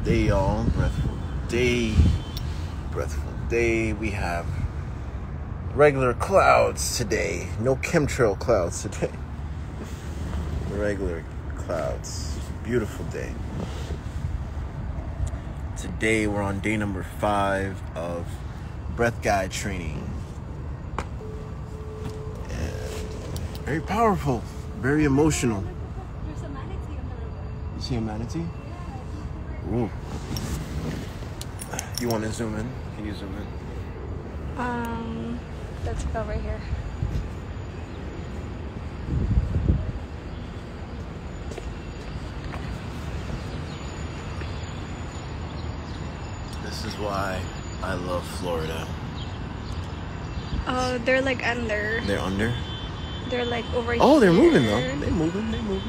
day, y'all. Breathful day. Breathful day. We have regular clouds today. No chemtrail clouds today. Regular clouds. Beautiful day. Today we're on day number 5 of breath guide training. And very powerful. Very emotional. There's a manatee on the river. You see a manatee? Ooh. You want to zoom in? Can you zoom in? Let's go right here. This is why I love Florida. Oh, they're like under. They're under? They're like over here. Oh, they're moving though. They're moving.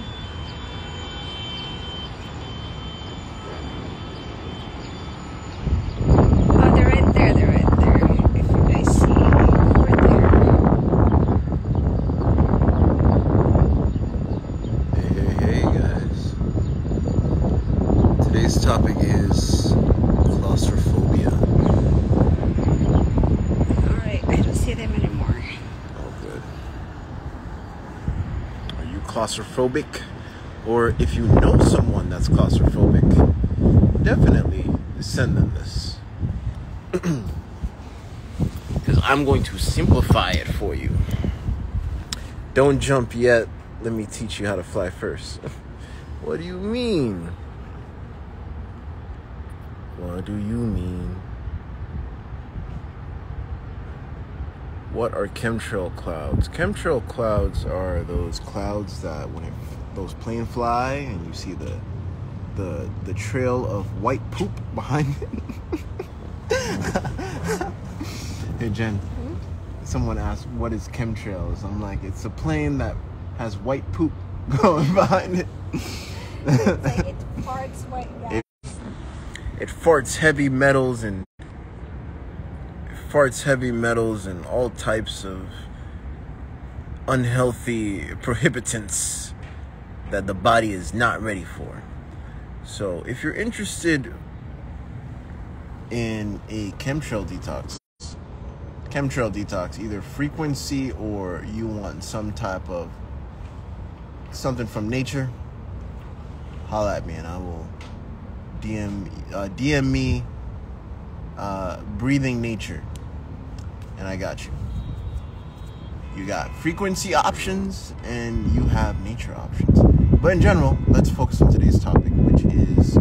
Oh, they're right there. They're right there. If you guys see, right there. Hey guys. Today's topic is claustrophobia. Alright, I don't see them anymore. Oh, good. Are you claustrophobic? Or if you know someone that's claustrophobic, definitely send them this. Because I'm going to simplify it for you. Don't jump yet. Let me teach you how to fly first. What do you mean? What do you mean? What are chemtrail clouds? Chemtrail clouds are those clouds that those planes fly and you see the trail of white poop behind it. Hey Jen, someone asked what is chemtrails. I'm like, it's a plane that has white poop going behind it. It's like it farts white gas. It farts heavy metals and all types of unhealthy prohibitants that the body is not ready for. So if you're interested in a chemtrail detox, either frequency or you want some type of something from nature, holla at me and I will DM me breathing nature and I got you. You got frequency options and you have nature options. But in general, let's focus on today's topic, which is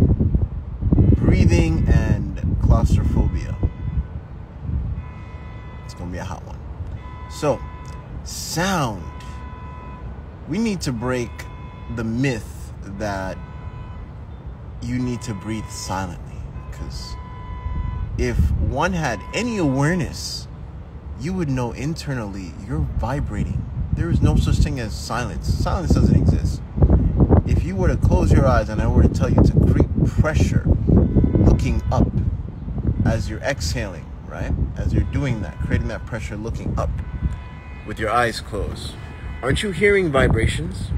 breathing and claustrophobia. It's gonna be a hot one. So, sound. We need to break the myth that you need to breathe silently, because if one had any awareness, you would know internally you're vibrating. There is no such thing as silence. Silence doesn't exist. If you were to close your eyes and I were to tell you to create pressure looking up as you're exhaling, right? As you're doing that, creating that pressure looking up with your eyes closed, aren't you hearing vibrations?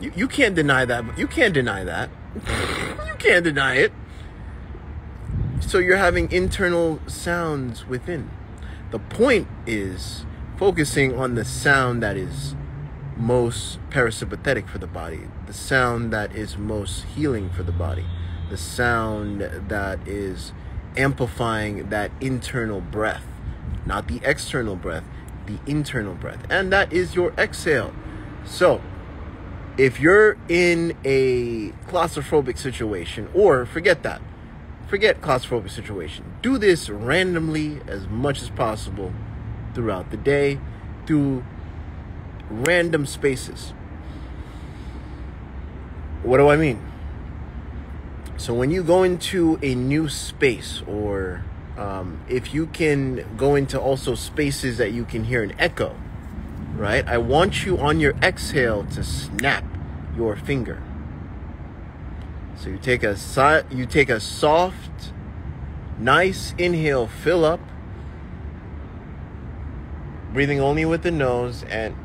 You can't deny that. You can't deny that. You can't deny it. So you're having internal sounds within. The point is focusing on the sound that is most parasympathetic for the body, the sound that is most healing for the body, the sound that is amplifying that internal breath, not the external breath, the internal breath. And that is your exhale. So if you're in a claustrophobic situation, or forget claustrophobic situation, do this randomly as much as possible throughout the day, through random spaces. What do I mean? So when you go into a new space, or if you can go into also spaces that you can hear an echo, right? I want you on your exhale to snap your finger. So you take a soft, nice inhale, fill up, breathing only with the nose, and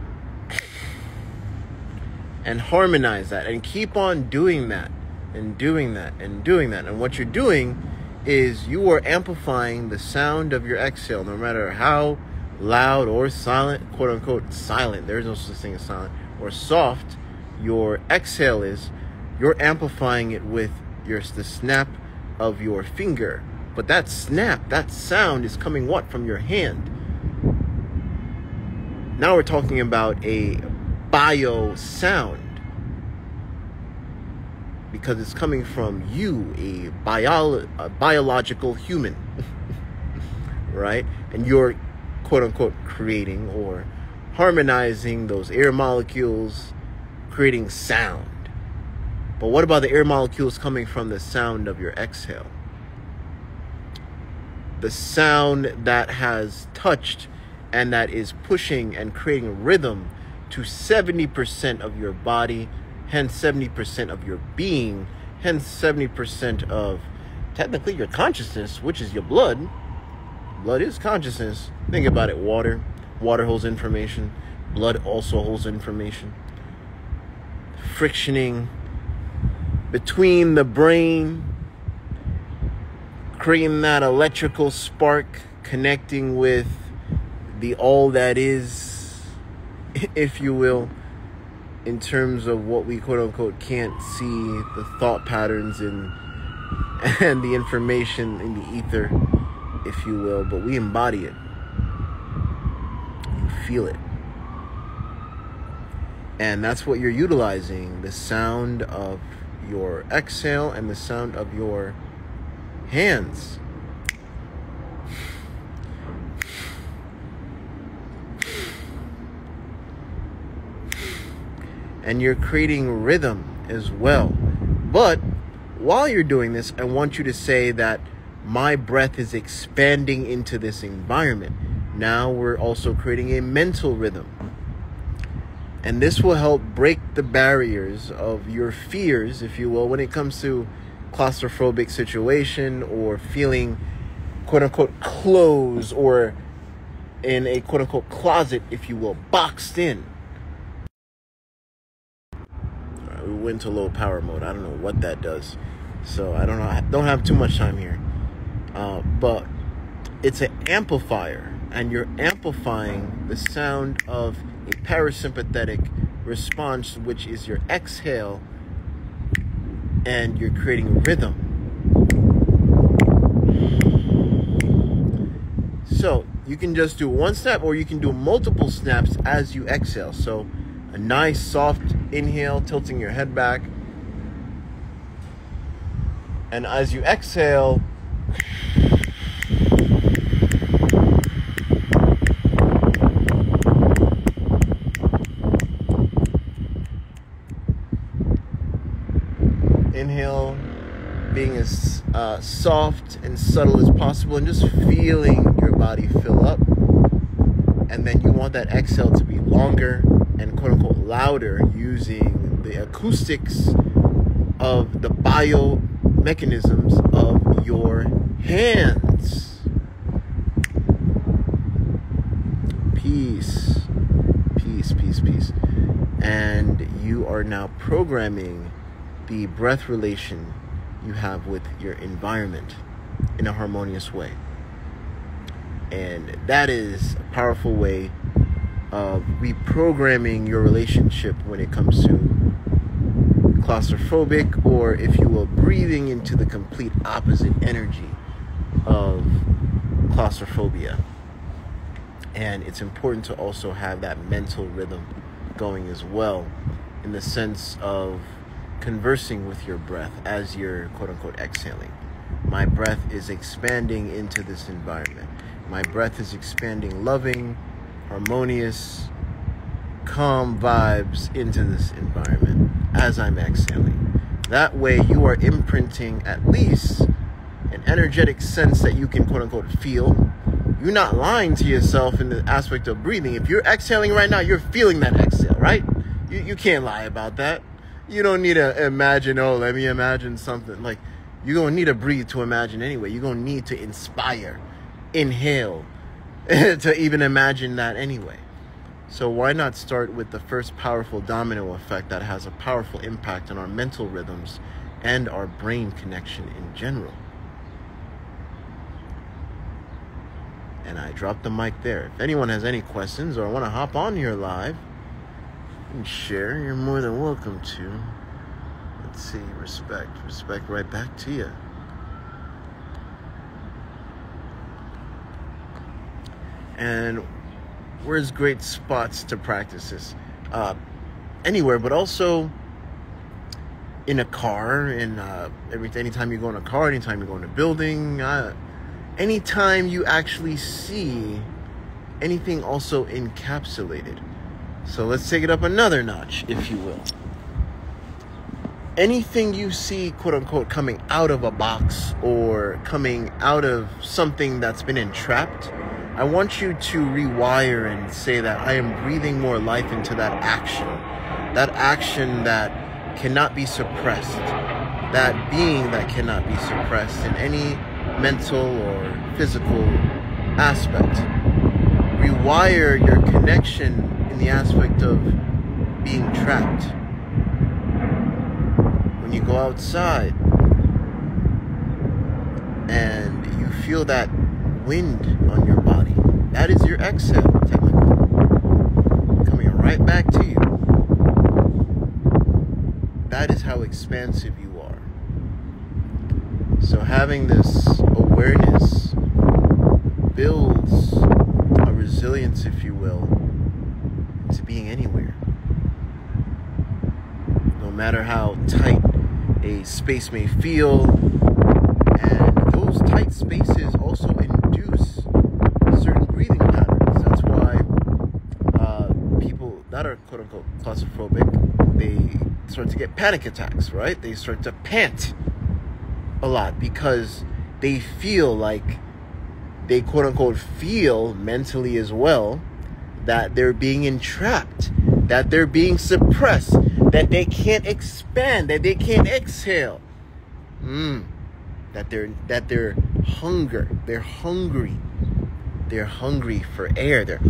harmonize that, and keep on doing that and doing that and doing that. And what you're doing is you are amplifying the sound of your exhale, no matter how loud or silent, quote unquote silent, there's no such thing as silent, or soft your exhale is. You're amplifying it with the snap of your finger. But that snap, that sound is coming what? From your hand. Now we're talking about a bio sound, because it's coming from you, a biological human, right? And you're quote unquote creating or harmonizing those air molecules, creating sound. But what about the air molecules coming from the sound of your exhale? The sound that has touched and that is pushing and creating rhythm to 70% of your body, hence 70% of your being, hence 70% of technically your consciousness, which is your blood. Blood is consciousness. Think about it. Water holds information. Blood also holds information. Frictioning between the brain, creating that electrical spark, connecting with the all that is, if you will, in terms of what we quote unquote can't see, the thought patterns and the information in the ether, if you will, but we embody it. You feel it. And that's what you're utilizing, the sound of your exhale and the sound of your hands. And you're creating rhythm as well. But while you're doing this, I want you to say that my breath is expanding into this environment. Now we're also creating a mental rhythm. And this will help break the barriers of your fears, if you will, when it comes to claustrophobic situation or feeling quote unquote closed or in a quote unquote closet, if you will, boxed in. All right, we went to low power mode. I don't know what that does. So I don't know. I don't have too much time here. But it's an amplifier, and you're amplifying the sound of a parasympathetic response, which is your exhale, and you're creating rhythm. So you can just do one snap, or you can do multiple snaps as you exhale. So a nice soft inhale, tilting your head back, and as you exhale, inhale, being as soft and subtle as possible, and just feeling your body fill up. And then you want that exhale to be longer and quote unquote louder, using the acoustics of the biomechanisms of your hands. Peace, peace, peace, peace. And you are now programming the breath relation you have with your environment in a harmonious way. And that is a powerful way of reprogramming your relationship when it comes to claustrophobic, or if you will, breathing into the complete opposite energy of claustrophobia. And it's important to also have that mental rhythm going as well, in the sense of conversing with your breath as you're quote unquote exhaling. My breath is expanding into this environment. My breath is expanding loving, harmonious, calm vibes into this environment as I'm exhaling. That way you are imprinting at least an energetic sense that you can quote unquote feel. You're not lying to yourself in the aspect of breathing. If you're exhaling right now, you're feeling that exhale, right? You can't lie about that. You don't need to imagine, oh, let me imagine something. Like, you're going to need to breathe to imagine anyway. You're going to need to inspire, inhale, to even imagine that anyway. So why not start with the first powerful domino effect that has a powerful impact on our mental rhythms and our brain connection in general. And I dropped the mic there. If anyone has any questions or want to hop on here live and share, you're more than welcome to. Let's see, respect right back to you. And where's great spots to practice this? Anywhere, but also in a car, anytime you go in a car, anytime you go in a building, anytime you actually see anything also encapsulated. So let's take it up another notch, if you will. Anything you see, quote unquote, coming out of a box or coming out of something that's been entrapped, I want you to rewire and say that I am breathing more life into that action that cannot be suppressed, that being that cannot be suppressed in any mental or physical aspect. Rewire your connection in the aspect of being trapped. When you go outside and you feel that wind on your body, that is your exhale, technically, coming right back to you. That is how expansive you are. So having this awareness builds a resilience, if you will, to being anywhere. No matter how tight a space may feel, and those tight spaces also induce certain breathing patterns. That's why people that are quote-unquote claustrophobic, they start to get panic attacks, right? They start to pant a lot because they feel like they quote-unquote feel mentally as well that they're being entrapped, that they're being suppressed, that they can't expand, that they can't exhale. That they're hungry. They're hungry for air. They're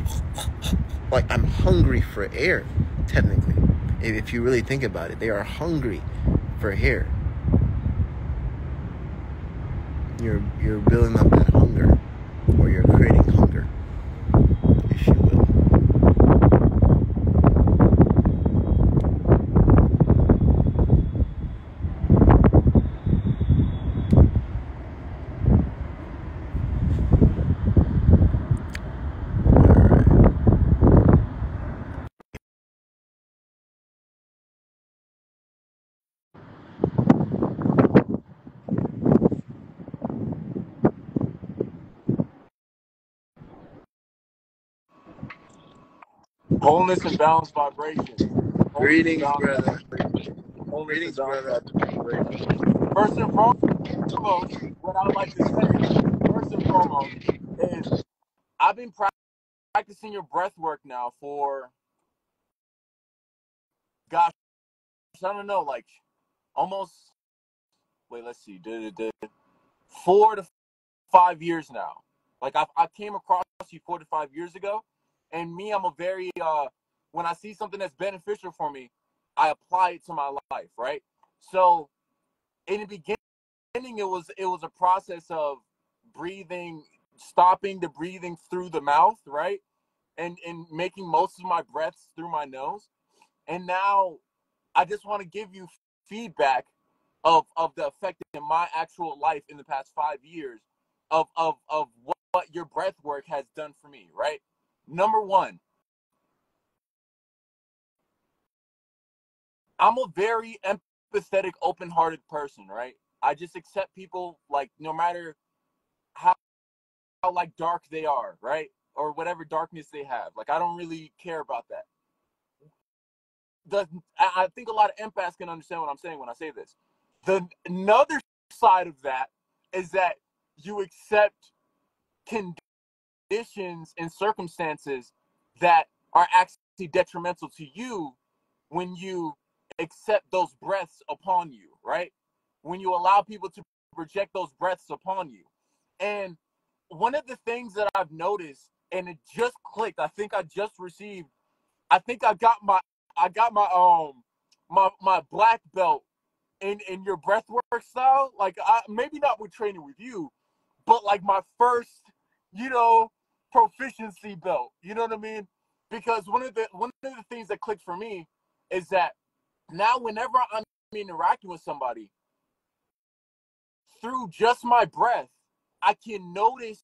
like, I'm hungry for air, technically. If you really think about it, they are hungry for air. You're building up that hunger, or you're creating hunger, if you will. Wholeness and balanced vibration. Greetings, brother. Greetings, brother. First and foremost, what I would like to say, first and foremost, is I've been practicing your breath work now for, gosh, I don't know, like almost, let's see, 4 to 5 years now. Like I came across you 4 to 5 years ago, and me, I'm a very, when I see something that's beneficial for me, I apply it to my life, right? So in the beginning, it was a process of breathing, stopping the breathing through the mouth, right? And making most of my breaths through my nose. And now I just want to give you feedback of the effect in my actual life in the past 5 years of what your breath work has done for me, right? Number one, I'm a very empathetic, open-hearted person, right? I just accept people, like, no matter how like dark they are, right? Or whatever darkness they have. Like, I don't really care about that. I think a lot of empaths can understand what I'm saying when I say this. Another side of that is that you accept conditions and circumstances that are actually detrimental to you when you accept those breaths upon you, right? When you allow people to project those breaths upon you. And one of the things that I've noticed, and it just clicked, I think I got my my black belt in your breathwork style. Like maybe not with training with you, but like my first, proficiency belt. You know what I mean? Because one of the things that clicked for me is that now whenever I'm interacting with somebody through just my breath, I can notice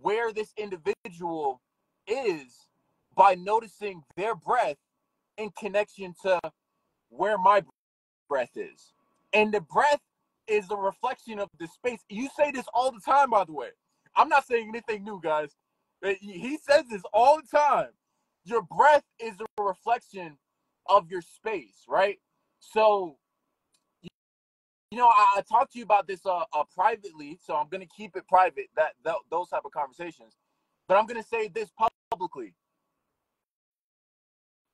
where this individual is by noticing their breath in connection to where my breath is. And the breath is a reflection of the space. You say this all the time, by the way. I'm not saying anything new, guys. He says this all the time. Your breath is a reflection of your space, right? So, I talked to you about this privately, so I'm going to keep it private, those type of conversations. But I'm going to say this publicly.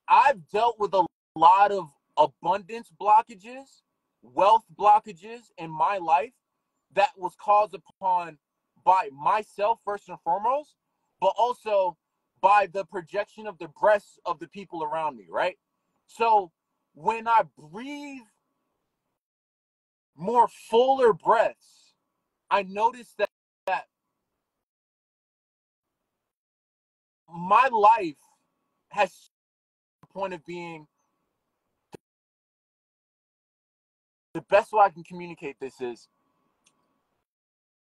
I've dealt with a lot of abundance blockages, wealth blockages in my life that was caused upon by myself first and foremost, but also by the projection of the breaths of the people around me, right? So when I breathe more fuller breaths, I notice that my life has a point of being. The best way I can communicate this is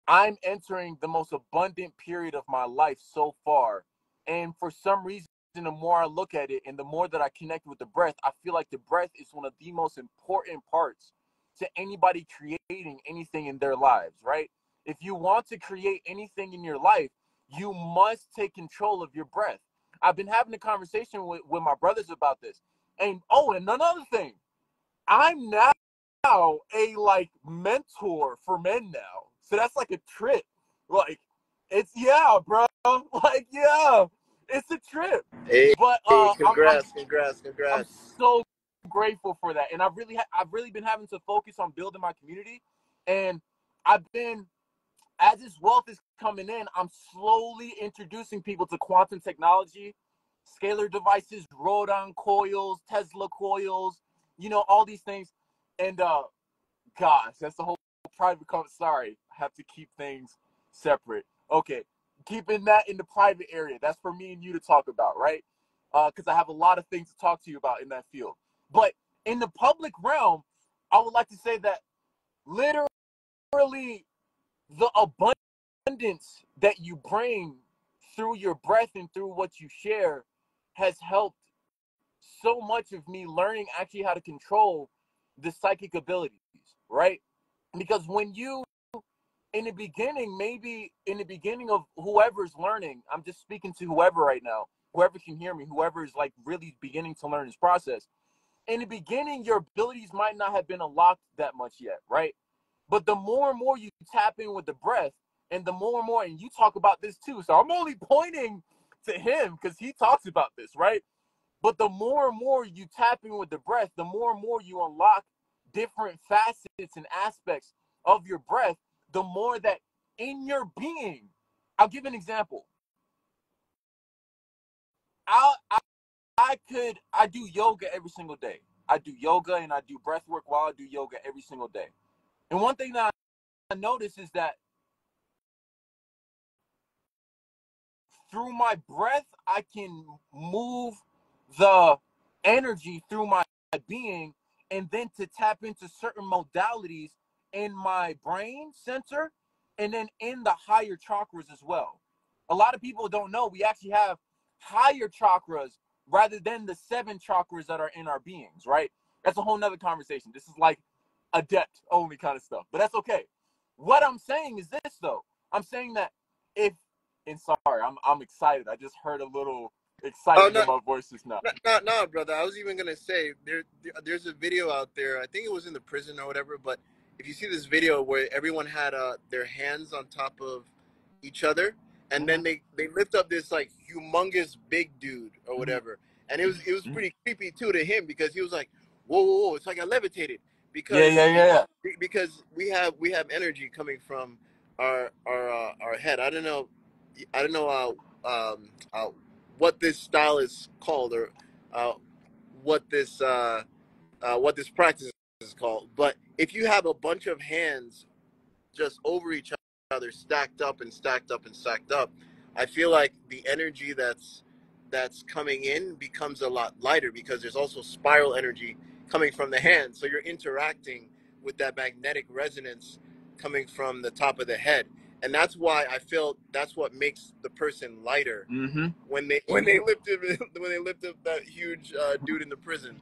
I'm entering the most abundant period of my life so far. And for some reason, the more I look at it and the more that I connect with the breath, I feel like the breath is one of the most important parts to anybody creating anything in their lives, right? If you want to create anything in your life, you must take control of your breath. I've been having a conversation with my brothers about this. And another thing, I'm now a like mentor for men now. So that's like a trip. Like it's bro. Like it's a trip. Hey, But hey, I'm I'm congrats. so grateful for that. And I've really been having to focus on building my community. And I've been, as this wealth is coming in, I'm slowly introducing people to quantum technology, scalar devices, Rodon coils, Tesla coils, all these things. And gosh, that's the whole private comment. Sorry, I have to keep things separate. Okay, keeping that in the private area. That's for me and you to talk about, right? Because I have a lot of things to talk to you about in that field. But in the public realm, I would like to say that literally the abundance that you bring through your breath and through what you share has helped so much of me learning actually how to control the psychic abilities, right? Because when you, in the beginning, maybe in the beginning of whoever's learning, I'm just speaking to whoever right now, whoever can hear me, whoever is like really beginning to learn this process. In the beginning, your abilities might not have been unlocked that much yet, right? But the more and more you tap in with the breath, and the more and more, and you talk about this too. So I'm only pointing to him because he talks about this, right? But the more and more you tap in with the breath, the more and more you unlock different facets and aspects of your breath, the more that in your being, I'll give an example. I I do yoga every single day. I do yoga and I do breath work while I do yoga every single day. And one thing that I notice is that through my breath, I can move the energy through my being and then to tap into certain modalities in my brain center and then in the higher chakras as well. A lot of people don't know we actually have higher chakras rather than the 7 chakras that are in our beings, right? That's a whole nother conversation. This is like adept only kind of stuff, but that's okay. What I'm saying is this though. I'm saying that if and sorry, I'm excited. I just heard a little Oh excitement no, in my voice just now. no, brother. I was even gonna say there's a video out there. I think it was in the prison or whatever. But if you see this video where everyone had their hands on top of each other, and Mm-hmm. then they lift up this like humongous big dude or whatever, and it was Mm-hmm. pretty creepy too to him because he was like, whoa, whoa, whoa! It's like I levitated Yeah, yeah, because yeah, yeah. because we have energy coming from our head. I don't know what this style is called or uh, what this practice called. But if you have a bunch of hands just over each other, stacked up and stacked up and stacked up, I feel like the energy that's coming in becomes a lot lighter because there's also spiral energy coming from the hands. So you're interacting with that magnetic resonance coming from the top of the head. And that's why I feel that's what makes the person lighter when they lifted that huge dude in the prison.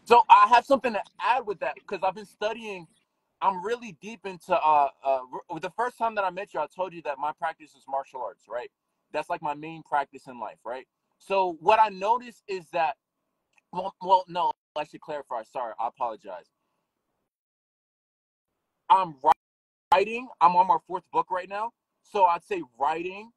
So I have something to add with that because I've been studying. I'm really deep into the first time that I met you, I told you that my practice is martial arts, right? That's like my main practice in life, right? So what I noticed is that, well, no, I should clarify. Sorry, I apologize. I'm writing. I'm on my fourth book right now. So I'd say writing.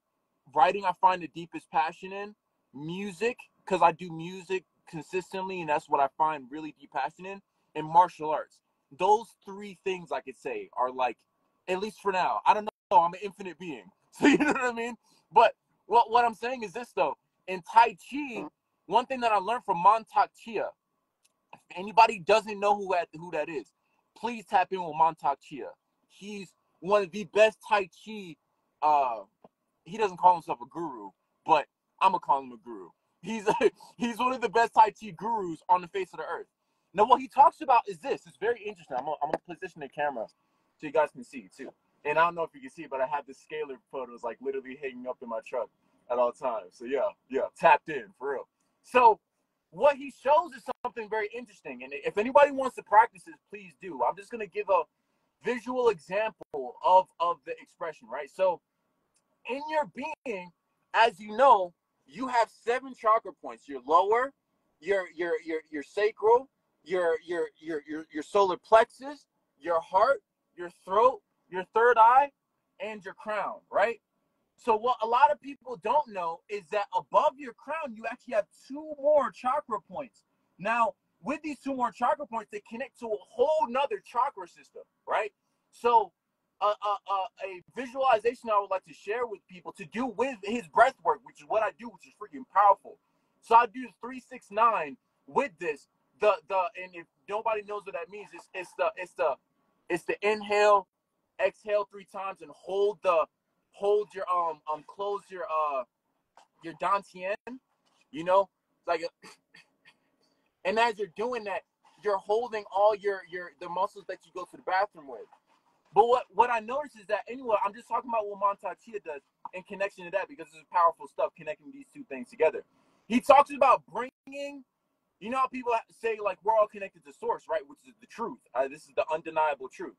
Writing, I find the deepest passion in. Music, because I do music consistently, and that's what I find really deep passion in. And martial arts. Those three things I could say are like, at least for now. I don't know. I'm an infinite being. So you know what I mean? But what I'm saying is this, though. In Tai Chi, one thing that I learned from Montauk Chia, if anybody doesn't know who that is, please tap in with Montauk Chia. He's one of the best Tai Chi. He doesn't call himself a guru, but I'm gonna call him a guru. He's one of the best Tai Chi gurus on the face of the earth. Now, what he talks about is this. It's very interesting. I'm gonna position the camera so you guys can see too. And I don't know if you can see, but I have the scalar photos like literally hanging up in my truck at all times. So yeah, tapped in for real. So what he shows is something very interesting. And if anybody wants to practice this, please do. I'm just gonna give a visual example of the expression, right? So in your being, as you know, you have 7 chakra points: your lower, your sacral, your solar plexus, your heart, your throat, your third eye, and your crown, right? So what a lot of people don't know is that above your crown, you actually have 2 more chakra points. Now, with these 2 more chakra points, they connect to a whole nother chakra system, right? So a visualization I would like to share with people to do with his breath work, which is what I do, which is freaking powerful. So I do 3-6-9 with this. And if nobody knows what that means, it's the inhale, exhale 3 times, and hold your close your dantian, you know, like and as you're doing that, you're holding all the muscles that you go to the bathroom with. But what I noticed is that anyway, I'm just talking about what Montauk Chia does in connection to that because this is powerful stuff connecting these 2 things together. He talks about bringing, you know how people say like we're all connected to source, right? Which is the truth. This is the undeniable truth.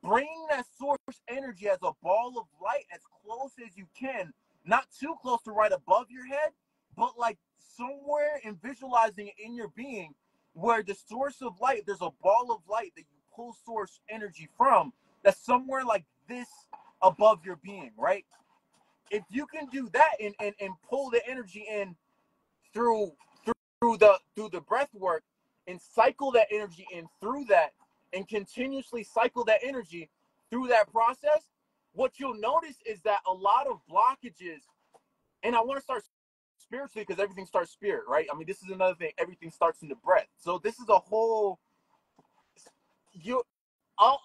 Bring that source energy as a ball of light as close as you can, not too close to right above your head, but like somewhere and visualizing it in your being where the source of light, there's a ball of light that you pull source energy from that's somewhere like this above your being, right? If you can do that and pull the energy in through the breath work and cycle that energy in through that and continuously cycle that energy through that process, what you'll notice is that a lot of blockages, and I want to start spiritually because everything starts spirit, right? I mean, this is another thing. Everything starts in the breath. So this is a whole,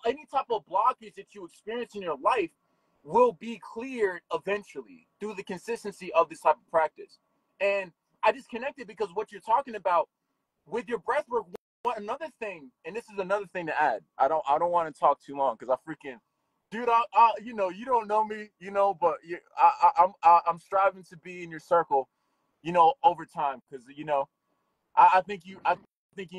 any type of blockage that you experience in your life will be cleared eventually through the consistency of this type of practice. And I just connected because what you're talking about with your breath work. Another thing, and this is another thing to add. I don't want to talk too long because I freaking, dude. You know, you don't know me, you know, but I'm striving to be in your circle, you know, over time because you know, I think you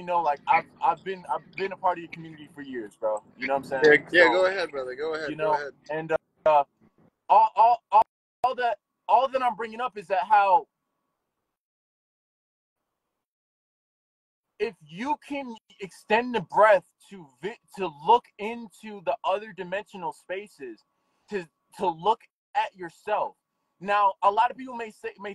know, like I've been a part of your community for years, bro. You know what I'm saying? Yeah, So, go ahead, brother. Go ahead. you Go know, ahead. and all that I'm bringing up is that how if you can extend the breath to look into the other dimensional spaces, to look at yourself. Now, a lot of people may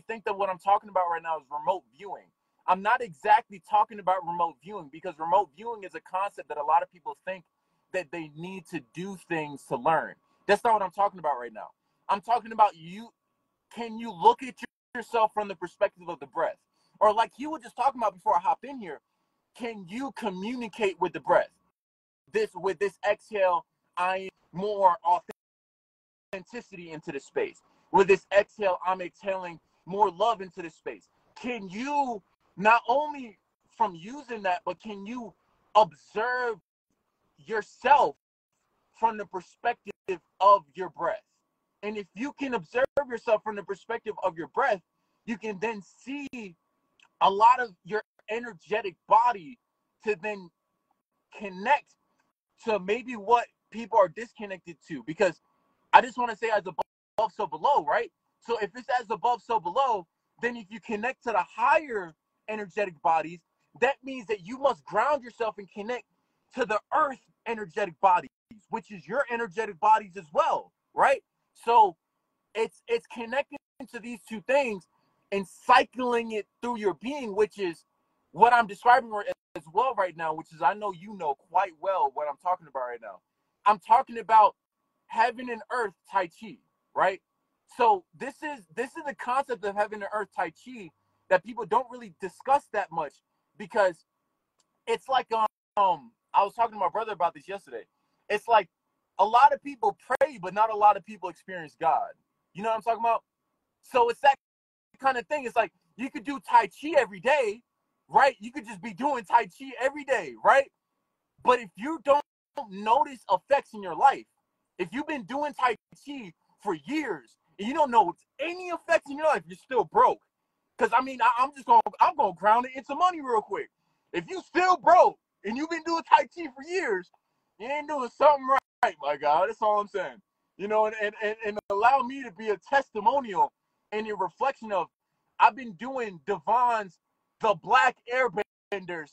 think that what I'm talking about right now is remote viewing. I'm not exactly talking about remote viewing because remote viewing is a concept that a lot of people think that they need to do things to learn. That's not what I'm talking about right now. I'm talking about you. Can you look at yourself from the perspective of the breath? Or like you were just talking about before I hopped in here, can you communicate with the breath? this exhale, I am more authenticity into the space. With this exhale, I'm exhaling more love into the space. Can you not only from using that, but can you observe yourself from the perspective of your breath? And if you can observe yourself from the perspective of your breath, you can then see a lot of your energetic body to then connect to maybe what people are disconnected to. Because I just want to say as above, so below, right? So if it's as above, so below, then if you connect to the higher energetic bodies, that means that you must ground yourself and connect to the earth energetic bodies, which is your energetic bodies as well, right? So it's connecting to these two things and cycling it through your being, which is what I'm describing as well right now, which is I know you know quite well what I'm talking about right now. I'm talking about heaven and earth Tai Chi, right? So this is the concept of heaven and earth Tai Chi that people don't really discuss that much, because it's like I was talking to my brother about this yesterday. It's like a lot of people pray, but not a lot of people experience God. You know what I'm talking about? So it's that kind of thing. It's like you could do Tai Chi every day, right? You could just be doing Tai Chi every day, right? But if you don't notice effects in your life, if you've been doing Tai Chi for years and you don't know any effects in your life, you're still broke. Because I mean, I'm gonna ground it into money real quick. If you still broke and you've been doing Tai Chi for years, you ain't doing something right, my God. That's all I'm saying. You know, and allow me to be a testimonial and a reflection of I've been doing Devon's the Black Airbenders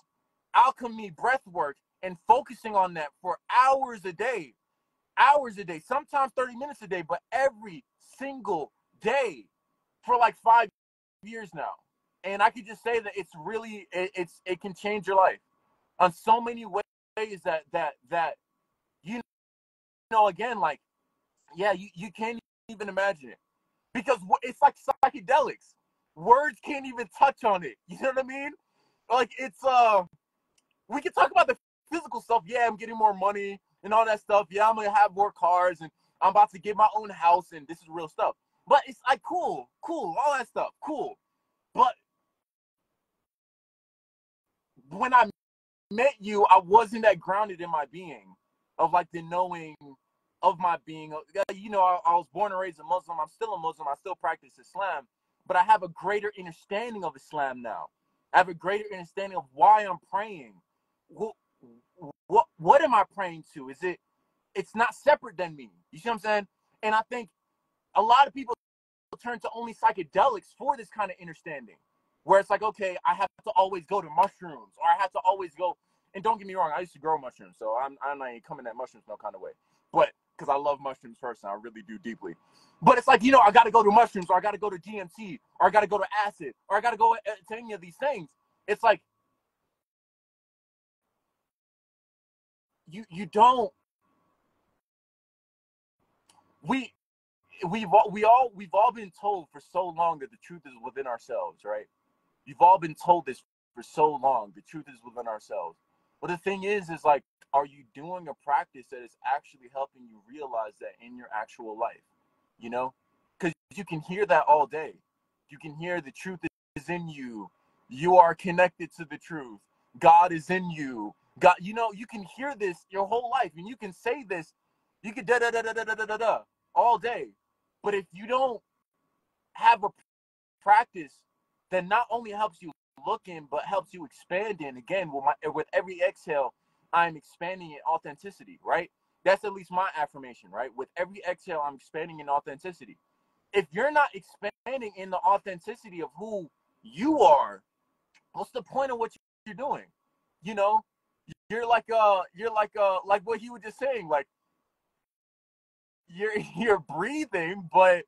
alchemy breath work and focusing on that for hours a day, sometimes 30 minutes a day, but every single day for like 5 years now. And I could just say that it's really, it can change your life on so many ways that you know, again, like, yeah, you can't even imagine it, because it's like psychedelics. Words can't even touch on it. You know what I mean? Like it's we can talk about the physical stuff. Yeah, I'm getting more money and all that stuff. Yeah, I'm gonna have more cars and I'm about to get my own house and this is real stuff. But it's like cool, all that stuff, cool. But when I met you, I wasn't that grounded in my being, of like the knowing of my being. You know, I was born and raised a Muslim. I'm still a Muslim. I still practice Islam, but I have a greater understanding of Islam now. I have a greater understanding of why I'm praying. What am I praying to? It's not separate than me. You see what I'm saying? And I think a lot of people turn to only psychedelics for this kind of understanding, where it's like, okay, I have to always go to mushrooms, or I have to always go. And don't get me wrong, I used to grow mushrooms, so I'm not even coming at mushrooms no kind of way. But because I love mushrooms first, and I really do deeply. But it's like, you know, I got to go to mushrooms, or I got to go to DMT, or I got to go to acid, or I got to go to any of these things. It's like you don't. We've all been told for so long that the truth is within ourselves, right? You've all been told this for so long. The truth is within ourselves. But the thing is like, are you doing a practice that is actually helping you realize that in your actual life? You know, because you can hear that all day. You can hear the truth is in you. You are connected to the truth. God is in you. God, you know, you can hear this your whole life, and you can say this. You can da da da da da da da da all day. But if you don't have a practice that not only helps you look in, but helps you expand in, again, with every exhale, I'm expanding in authenticity, right? That's at least my affirmation, right? With every exhale, I'm expanding in authenticity. If you're not expanding in the authenticity of who you are, what's the point of what you're doing? You know, you're like what he was just saying, like you're breathing, but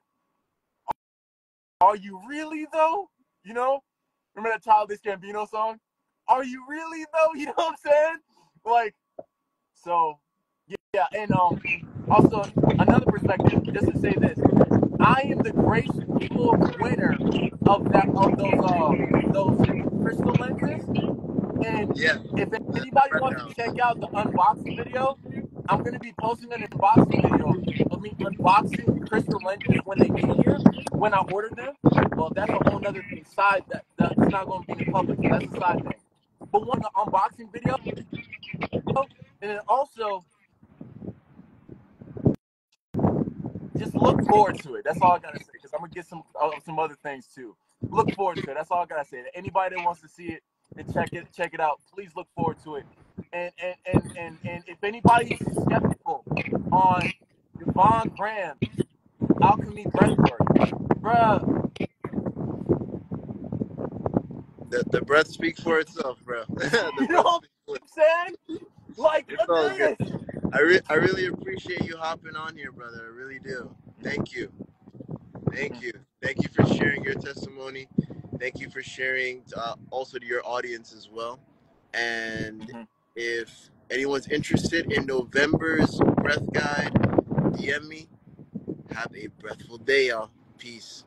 are you really though? You know, remember that Childish Gambino song? Are you really though? You know what I'm saying? Like, so yeah, and also another perspective, just to say this, I am the graceful winner of those crystal lenses, And Yeah. if The anybody breath wants to sounds. check out the unboxing video, I'm going to be posting an unboxing video of me unboxing crystal lenses when they get here, when I order them. Well, that's a whole nother thing. That's not going to be in the public, so that's a side thing. But one unboxing video, and then also just look forward to it. That's all I gotta say. Because I'm gonna get some other things too. Look forward to it. That's all I gotta say. Anybody that wants to see it and check it out, please look forward to it. And if anybody's skeptical on Devon Graham's alchemy breathwork, bruh, The breath speaks for itself, bro. The you know breath what speaks for I'm saying? Like It's all good. this. I really appreciate you hopping on here, brother. I really do. Thank you. Thank you. Thank you for sharing your testimony. Thank you for sharing also to your audience as well. And Mm-hmm. if anyone's interested in November's breath guide, DM me. Have a breathful day, y'all. Peace.